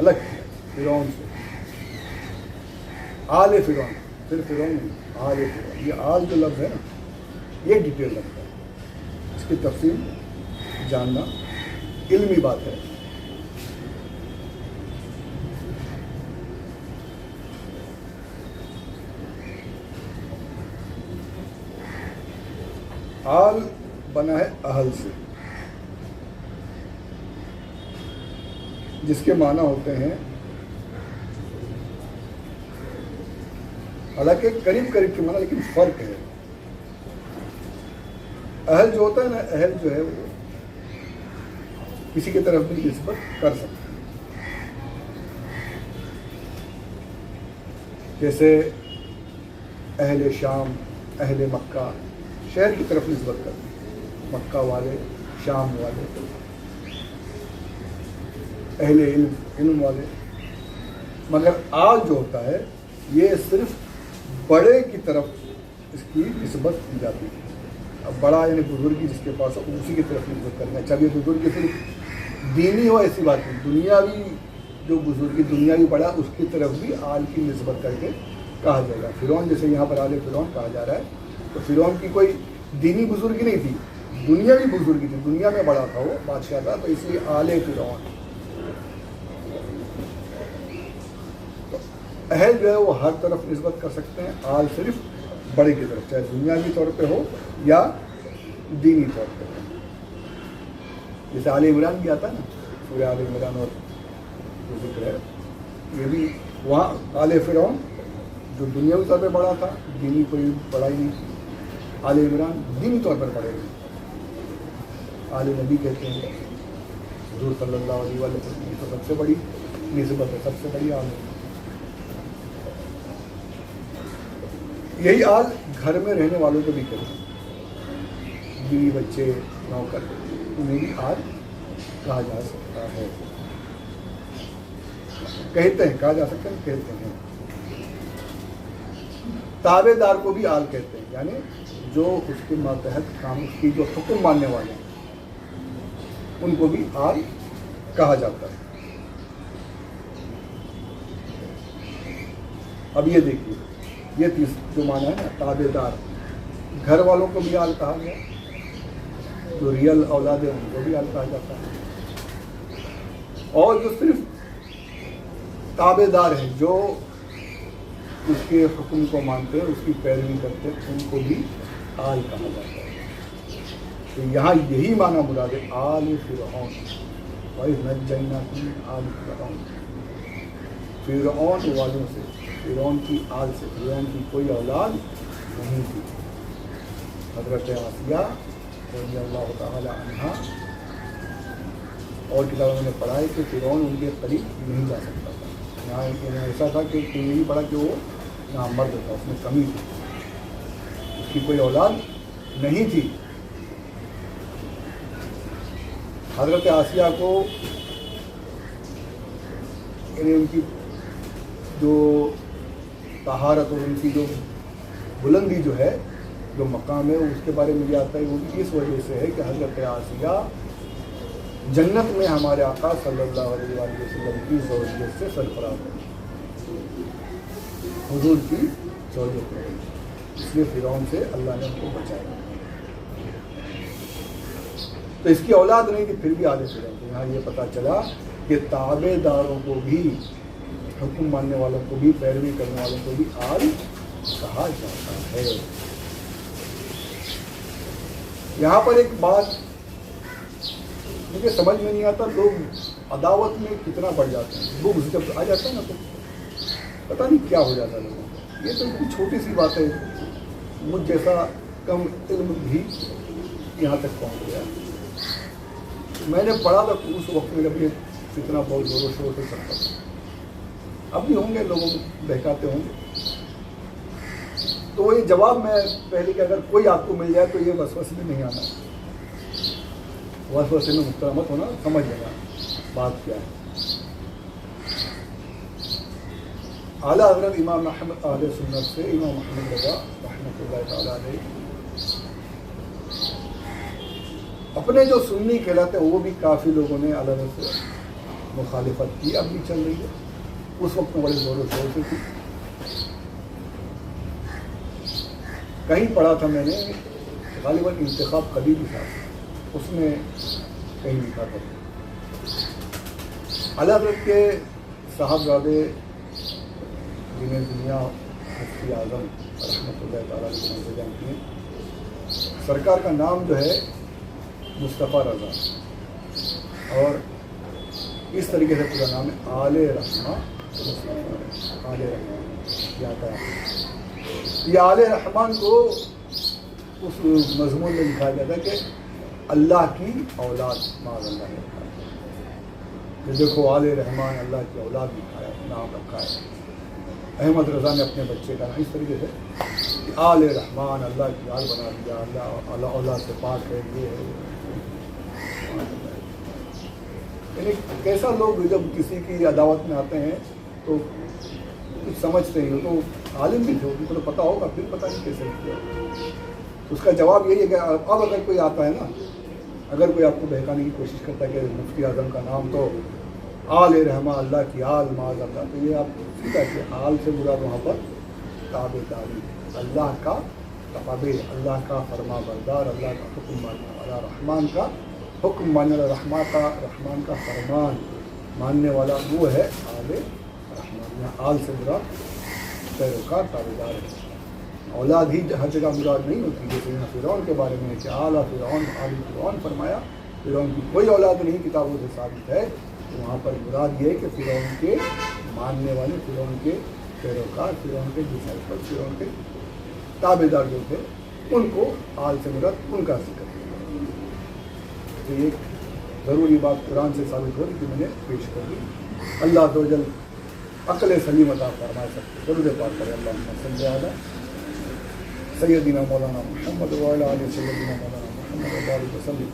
الگ کیا فرعون سے. آل فرعون، صرف فرعون نہیں، آل فرعون. یہ آل جو لفظ ہے نا یہ ڈیٹیل لفظ ہے، اس کی تفصیل جاننا علمی بات ہے. آل بنا ہے اہل سے، جس کے معنی ہوتے ہیں، حالانکہ قریب قریب کے معنی لیکن فرق ہے. اہل جو ہوتا ہے نا، اہل جو ہے وہ کسی کی طرف بھی نسبت کر سکتے ہیں. جیسے اہل شام، اہل مکہ، شہر کی طرف نسبت کرتے ہیں، مکہ والے، شام والے، اہل علم، علم والے. مگر آل جو ہوتا ہے یہ صرف بڑے کی طرف اس کی نسبت کی جاتی ہے. اب بڑا یعنی بزرگی جس کے پاس ہو اسی کی طرف نسبت کرنا ہے. چاہے یہ بزرگی صرف دینی ہو ایسی بات نہیں، دنیاوی جو بزرگی دنیاوی بڑا اس کی طرف بھی آل کی نسبت کر کے کہا جائے گا. فرعون جیسے یہاں پر آل فرعون کہا جا رہا ہے تو فرعون کی کوئی دینی بزرگی نہیں تھی، دنیاوی بزرگی تھی، دنیا میں بڑا تھا، وہ بادشاہ تھا، تو اس لیے آل فرعون. تو اہل جو ہے وہ ہر طرف نسبت کر سکتے ہیں، آل صرف بڑے کی طرف، چاہے دنیاوی طور پہ ہو یا دینی طور پہ ہو. جیسے آل عمران بھی آتا ہے نا، سورہ آل عمران اور جو ذکر ہے یہ بھی وہاں آل فرعون جو دنیاوی طور پہ بڑا تھا، دینی کوئی بڑا ہی نہیں تھی. آل عمران دینی طور پر بڑے ہوئے. آل نبی کہتے ہیں حضور صلی اللہ علیہ وسلم کی تو سب سے بڑی نسبت ہے، سب سے بڑی آل. یہی آل گھر میں رہنے والوں کو بھی کہتے ہیں، بیوی بچے نوکر، انہیں بھی آل کہا جا سکتا ہے. کہتے ہیں، کہا جا سکتا ہے، کہتے ہیں. تابع دار کو بھی آل کہتے ہیں، یعنی جو اس کے ماتحت کام، اس کی جو حکم ماننے والے ہیں ان کو بھی آل کہا جاتا ہے. اب یہ دیکھیے، یہ جو معنی ہے نا تابع دار، گھر والوں کو بھی آل کہا گیا، جو ریئل اولاد ہے ان کو بھی آل کہا جاتا ہے. اور جو صرف تابع دار ہیں، جو اس کے حکم کو مانتے ہیں، اس کی پیروی کرتے ہیں، ان کو بھی آل کہا جاتا ہے. تو یہاں یہی معنی مراد ہے آل فرعون، وَإِذْ نَجَّيْنَاكُم مِّنْ آلِ فِرْعَوْنَ. فرعون والوں سے، فرعون کی آل سے. فرعون کی کوئی اولاد نہیں تھی. حضرت آسیہ رضی اللہ تعالی عنہا اور کتابوں میں نے پڑھا ہے کہ فرعون ان کے قریب نہیں جا سکتا تھا. یہاں ایسا تھا کہ کوئی نہیں پڑھا کہ وہ یہاں مرد تھا، اس میں کمی تھی، اس کی کوئی اولاد نہیں تھی. حضرت آسیہ کو یعنی ان کی جو طہارت اور ان کی جو بلندی جو ہے، جو مقام ہے، اس کے بارے میں یہ آتا ہے وہ بھی اس وجہ سے ہے کہ حضرت آسیہ جنت میں ہمارے آقا صلی اللہ علیہ وآلہ وسلم کی زوجیت سے سرفراز ہے، حضور کی زوجیت ہے. اس لیے فرعون سے اللہ نے ان کو بچایا. تو اس کی اولاد نہیں تھی، پھر بھی آل فرعون. یہاں یہ پتہ چلا کہ تابع داروں کو بھی، حکم ماننے والوں کو بھی، پیروی کرنے والوں کو بھی آل کہا جاتا ہے. یہاں پر ایک بات مجھے سمجھ میں نہیں آتا، لوگ عداوت میں کتنا بڑھ جاتے ہیں. بغض جب آ جاتا ہے نا تو پتہ نہیں کیا ہو جاتا ہے لوگوں کو. یہ تو اتنی چھوٹی سی بات ہے، مجھ جیسا کم علم بھی یہاں تک پہنچ گیا. میں نے پڑھا تھا اس وقت میں جب یہ فتنہ بہت زور و شور سے چلتا تھا. اب بھی ہوں گے لوگوں کو بہکاتے ہوں گے. تو یہ جواب میں پہلے کہ اگر کوئی آپ کو مل جائے تو یہ وسوسے میں نہیں آنا، وسوسے میں مبتلا مت ہونا، سمجھ لینا بات کیا ہے. اعلیٰ حضرت امام احمد اہل سنت سے امام محمد رضا رحمۃ اللہ تعالیٰ علیہ اپنے جو سنی کہلاتے ہیں وہ بھی کافی لوگوں نے الگ سے مخالفت کی، اب بھی چل رہی ہے، اس وقت میں بڑے زور و شور سے تھی. کہیں پڑھا تھا میں نے، غالباً انتخاب قریبی تھا، اس میں کہیں لکھا تھا اعلیٰ حضرت کے صاحبزادے جنہیں دنیا مفتی اعظم رحمۃ اللہ تعالیٰ سے جانتی ہیں، سرکار کا نام جو ہے مصطفیٰ رضا، اور اس طریقے سے پورا نام ہے آل رحمٰ. آل رحمان یہ آتا ہے. یہ آل رحمان کو اس مضمون میں لکھا گیا تھا کہ اللہ کی اولاد معاذ اللہ ہے. دیکھو آل رحمان اللہ کی اولاد لکھا ہے، نام رکھا ہے. احمد رضا نے اپنے بچے کا نام اس طریقے سے کہ آل رحمان اللہ کی آل بنا دیا، اللہ اولاد سے پاک ہے. یہ ہے یعنی کیسا لوگ جب کسی کی عداوت میں آتے ہیں تو کچھ سمجھتے ہی ہو، تو عالم بھی تھے، ان کو تو پتہ ہوگا، پھر پتہ نہیں کیسے کیا. اس کا جواب یہی ہے کہ اب اگر کوئی آتا ہے نا، اگر کوئی آپ کو بہکانے کی کوشش کرتا ہے کہ مفتی اعظم کا نام تو آل رحمٰ اللہ کی آل معاذ اللہ، تو یہ آپ سیدھا کہ آل سے مراد وہاں پر تابع داری، اللہ کا تابع، اللہ کا فرما بردار، اللہ کا حکم ماننے والا، رحمان کا حکم ماننے والا، رحمان کا فرمان ماننے والا، وہ ہے آل رحمان. یہاں آل سے مراد پیروکار تابع دار ہے. اولاد ہی ہر جگہ مراد نہیں ہوتی، جیسے یہاں فرعون کے بارے میں کہ اعلیٰ فرعون آل فرعون فرمایا، فرعون کی کوئی اولاد نہیں کتابوں سے ثابت ہے. تو وہاں پر مراد یہ ہے کہ فرعون کے ماننے والے، فرعون کے پیروکار، فرعون کے ڈسائپل، فرعون کے تابع دار جو تھے، ان کو آل سے مراد ان کا ذکر ہے. تو یہ ضروری بات قرآن سے ثابت ہو رہی کہ میں نے پیش کر دی. اللہ عز و جل عقل سلیم عطا فرمائے. سب درود پاک کرے اللہم صلی علی سیدنا مولانا محمد وعلی آل سیدنا مولانا محمد وبارک وسلم.